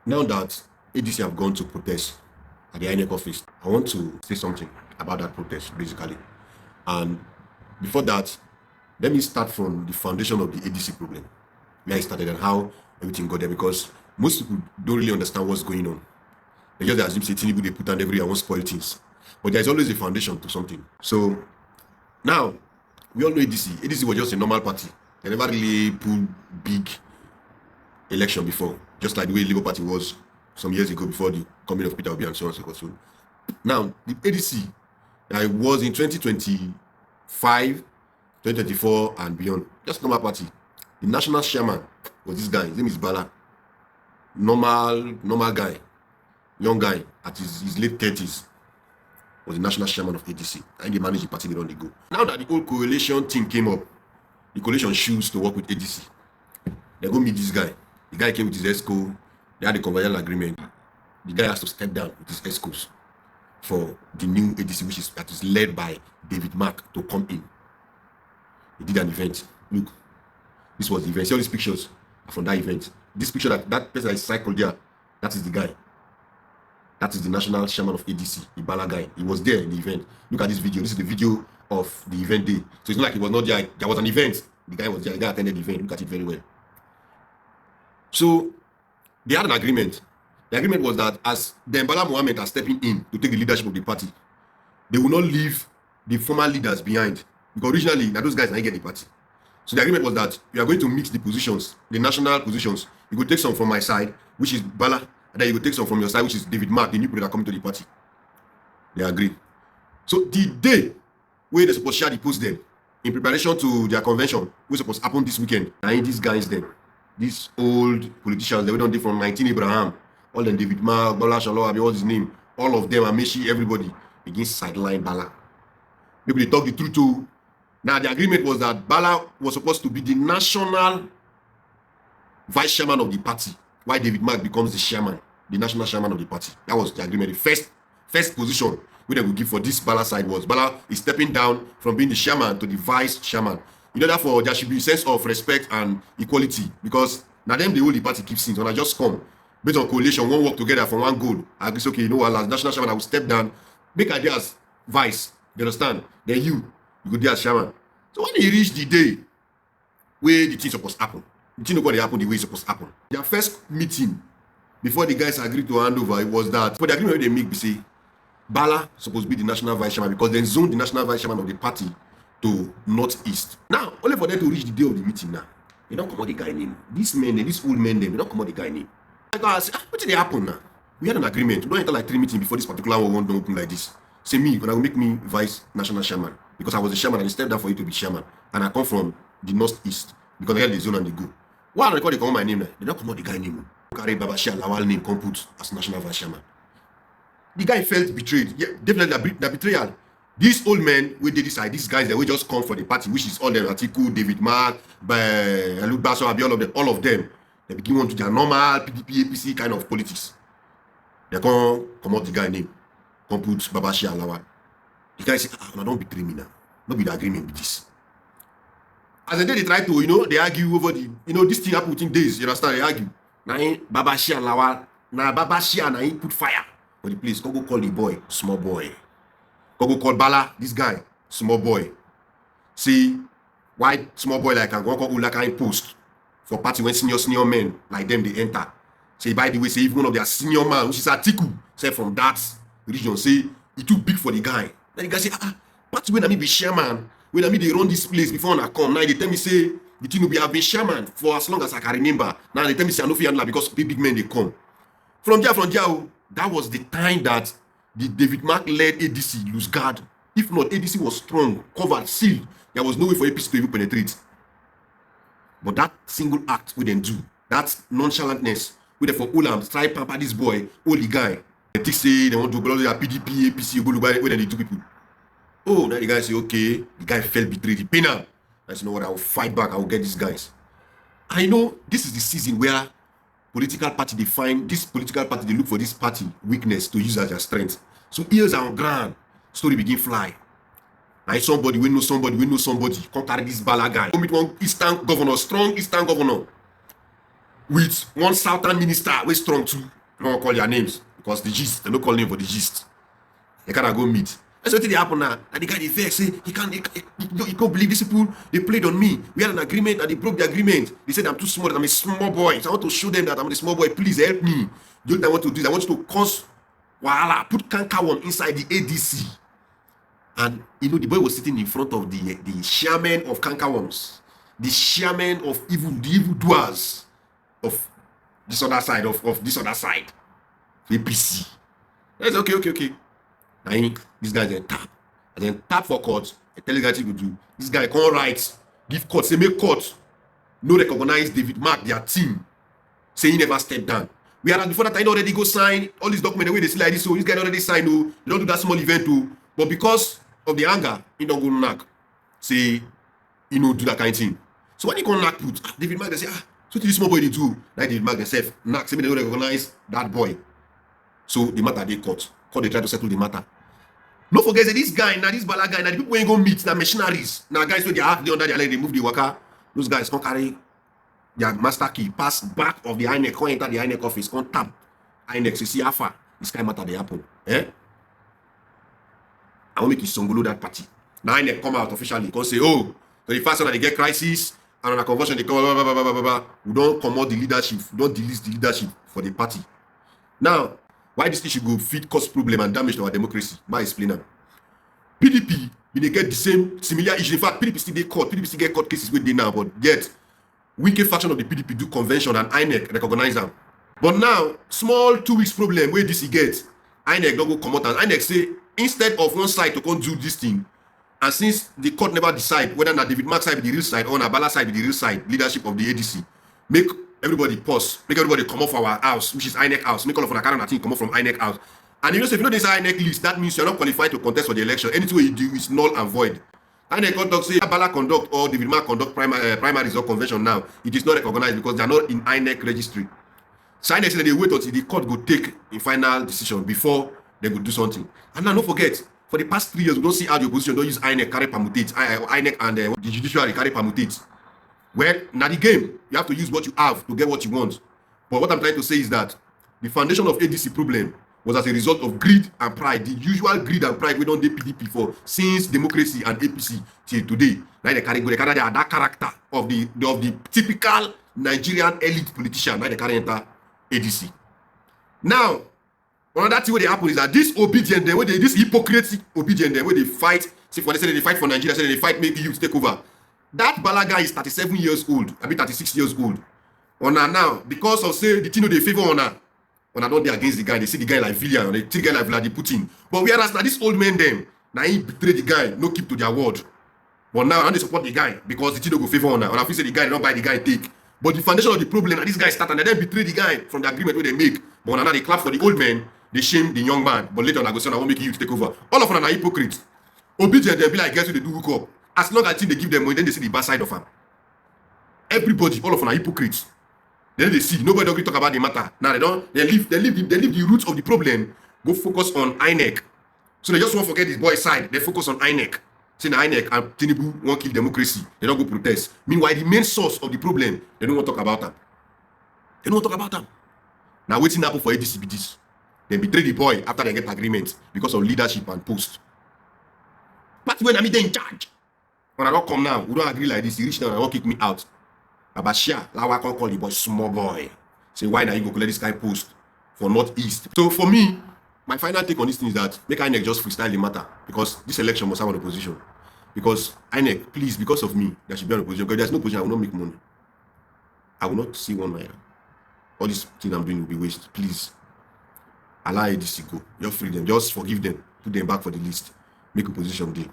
Now that ADC have gone to protest at the INEC office, I want to say something about that protest, basically. And before that, let me start from the foundation of the ADC problem, where it started and how everything got there, because most people don't really understand what's going on. They just assume say Tinubu they put on every and want spoil things. But there's always a foundation to something. So now we all know ADC. ADC was just a normal party. They never really pulled big election before, just like the way Labour Party was some years ago before the coming of Peter Obi and so on and so forth. So now the ADC that was in 2025, 2024 and beyond, just normal party. The national chairman was this guy. His name is Bala. Normal guy, young guy at his late 30s, was the national chairman of ADC, and he managed the party they don't go. Now that the whole coalition thing came up, the coalition choose to work with ADC. They go meet this guy. The guy came with his ESCO. They had a convergence agreement. The guy has to step down with his ESCOs for the new ADC, which is led by David Mark, to come in. He did an event. Look, this was the event. See all these pictures are from that event. This picture that person that is cycled there, that is the guy. That is the national chairman of ADC, the Bala guy. He was there in the event. Look at this video. This is the video of the event day. So it's not like he was not there. There was an event. The guy was there. The guy attended the event. Look at it very well. So they had an agreement. The agreement was that as the Bala Mohammed are stepping in to take the leadership of the party, they will not leave the former leaders behind. Because originally, now those guys didn't get the party. So the agreement was that we are going to mix the positions, the national positions. You could take some from my side, which is Bala, and then you could take some from your side, which is David Mark, the new people that are coming to the party. They agreed. So the day where they're supposed to share the post them in preparation to their convention, which supposed to happen this weekend, and these guys then, these old politicians, they were done from 19 Abraham, all them David Mark, Bala Shalom, what's his name, all of them, Ameshi, everybody, against sideline Bala. Maybe they talk the truth too. Now the agreement was that Bala was supposed to be the national vice chairman of the party, while David Mark becomes the chairman, the national chairman of the party. That was the agreement. The first position we they would give for this Bala side was Bala is stepping down from being the chairman to the vice chairman. In order for there should be a sense of respect and equality, because now them the whole the party keeps things. When I just come based on coalition, one work together for one goal. I agree, okay, you know what, as national chairman, I will step down, make ideas vice. You understand? Then you go there as chairman. So when he reached the day where the thing supposed to happen, the thing not going to happen the way it's supposed to happen. Their first meeting before the guys agreed to hand over, it was that for the agreement they make, we say Bala supposed to be the national vice chairman, because they zoned the national vice chairman of the party to northeast. Now, only for them to reach the day of the meeting now, they don't come out the guy name. These men, these old men, they don't come out the guy name. I say, what did they happen now? We had an agreement. We don't enter like 3 meetings before this particular one don't open like this. Say me, when I will make me vice national chairman, because I was the chairman and I stepped down for you to be chairman, and I come from the northeast because I had the zone and the go. Why don't they call my name now? They don't come out the guy name. Carry Babashia Lawal name come put as national vice chairman. The guy felt betrayed. Yeah, definitely the betrayal. These old men we did decide, these guys that we just come for the party, which is all them Atiku, David Mark, Luke Basso, all of them. They begin on to their normal PDP, APC kind of politics. They come out the guy name, come put Babashia Lawal. The guy say, don't betray me now. Not be the agreement with this. As the day they try to, they argue over the, this thing happened within days. You understand? They argue. Now, Babashia Lawal, now Babashia, now he put fire for the place. Go call the boy, small boy. Go call Bala, this guy, small boy. See, why small boy like go call Ulaka post for party when senior men like them they enter. Say, by the way, say even one of their senior man, which is Atiku, say from that region, say he too big for the guy. Then the guy say, party when I be chairman, when I they run this place before I come. Now they tell me say the thing will be have been chairman for as long as I can remember. Now they tell me say I no fear because big men they come. From there, that was the time that the David Mark led ADC lose guard. If not, ADC was strong, covered, sealed. There was no way for APC to even penetrate. But that single act we didn't do, that nonchalantness, we therefore Ulam try pamper this boy, holy guy. They think say they want to blow their PDP, APC, go look where they do people. Oh, now the guy say, okay, the guy felt betrayed. The penal. I said, you know what, I will fight back, I will get these guys. I know this is the season where political party they find this political party, they look for this party weakness to use as their strength. So ears are on ground, story begin fly. Now somebody, we know somebody, come carry this Bala guy. Come meet one Eastern governor, strong Eastern governor. with one southern minister wey strong too. I no call their names because the gist, they no call name for the gist. They kind of go meet. That's what they happen now. And the guy they vex say he can't believe these people, they played on me. We had an agreement and they broke the agreement. They said I'm too small, that I'm a small boy. So I want to show them that I'm a small boy. Please help me. The only thing I want to do is I want you to cause wahala, put cankerworm inside the ADC. And you know the boy was sitting in front of the chairman of cankerworms, the chairman of the evildoers of this other side of this other side, APC. That's okay. Now this guy then tap. And then tap for court. I tell the guy to do. This guy can't write. Give court. Say make court. No recognize David Mark, their team. Say he never stepped down. Whereas before that, I already go sign all these documents the way they see like this. So this guy already signed. Oh, they don't do that small event. Oh, but because of the anger, he don't go knock. Say he no do that kind of thing. So when he go knock, David Mark they say so this small boy they do. Like David Mark themselves knock. Say they don't recognize that boy. So the matter they court. Court they try to settle the matter. No forget that this guy, now this bala guy, now the people ain't go meet, now machineries, now guys when they have the under their leg, they move the worker. Those guys can't carry their master key, pass back of the INEC, can't enter the INEC office, can't tap INEC, so see how far this kind of matter they happen. I want make you songolo that party. Now INEC come out officially, can't say, oh, so the first one they get crisis, and on a conversion they come, blah, blah, blah, blah, blah. We don't come out the leadership, we don't delete the leadership for the party. Now, why this issue go fit cause problem and damage to our democracy? My explainer. PDP, they get the same similar issue. In fact, PDP still get court. PDP still get court cases with they now, but yet weaker faction of the PDP do convention and INEC recognize them. But now, small 2 weeks problem where this he get, INEC don't go come out and INEC say instead of one side to come do this thing, and since the court never decide whether na David Mark side be the real side or na Bala side be the real side, leadership of the ADC, make everybody pause, make everybody come off our house, which is INEC house, make all of our current thing come off from INEC house. And you know, so if you know this INEC list, that means you're not qualified to contest for the election. Anything you do is null and void. INEC conduct say Bala conduct or David Mark conduct primaries or convention now. It is not recognized because they are not in INEC registry. So INEC say they wait until the court go take a final decision before they go do something. And now don't forget, for the past 3 years, we don't see how the opposition don't use INEC carry permutate. INEC and the judiciary carry permutate. Well, now the game, you have to use what you have to get what you want. But what I'm trying to say is that the foundation of ADC problem was as a result of greed and pride. The usual greed and pride we don't do PDP for since democracy and APC till today. Now they carry that character of the typical Nigerian elite politician. Now they carry enter ADC. Now, another thing what they happen is that this obedient, this hypocrite obedient, where they fight. See, for they say they fight for Nigeria, say they fight maybe youth take over. That Balaga is 37 years old, I mean 36 years old. Now, because of say the thing they favor Ona don't they against the guy, they see the guy like Villian, or they see the guy like Vladimir Putin. But whereas now this old man them, now he betray the guy, no keep to their word. But now they support the guy because the thing go favor Ona. If you say the guy, they don't buy the guy take. But the foundation of the problem, and this guy start and they then betray the guy from the agreement where they make. But now they clap for the old man, they shame the young man. But later on I go say I won't make you to take over. All of them are hypocrites. Obedient, they'll be like, guess who they do hook up. As long as they give them money, then they see the bad side of them. Everybody, all of them are hypocrites. Then they see nobody don't talk about the matter. Now they leave the roots of the problem. Go focus on INEC. So they just won't forget this boy's side. They focus on INEC. Say the INEC and Tinubu won't kill democracy. They don't go protest. Meanwhile, the main source of the problem, they don't want to talk about them. They don't want to talk about them. Now waiting happen for ADC be this. They betray the boy after they get agreement because of leadership and post. But when I'm in charge. When I don't come now, we don't agree like this. You reach now and won't kick me out. Abashia, Lawa can call the boy small boy. Say, why now you go collect this guy post for Northeast? So for me, my final take on this thing is that make INEC just freestyle the matter because this election must have an opposition. Because INEC, please, because of me, there should be an opposition. Because there's no opposition, I will not make money. I will not see 1 naira. All this thing I'm doing will be waste. Please, allow ADC go. Just free them. Just forgive them. Put them back for the list. Make opposition day.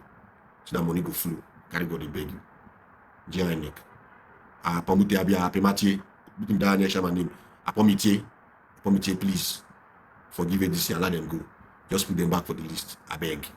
So that money go flow. Carry God, they beg you. INEC. Apomite abia apemati put him down there my name apomite please forgive ADC and let them go, just put them back for the list. I beg.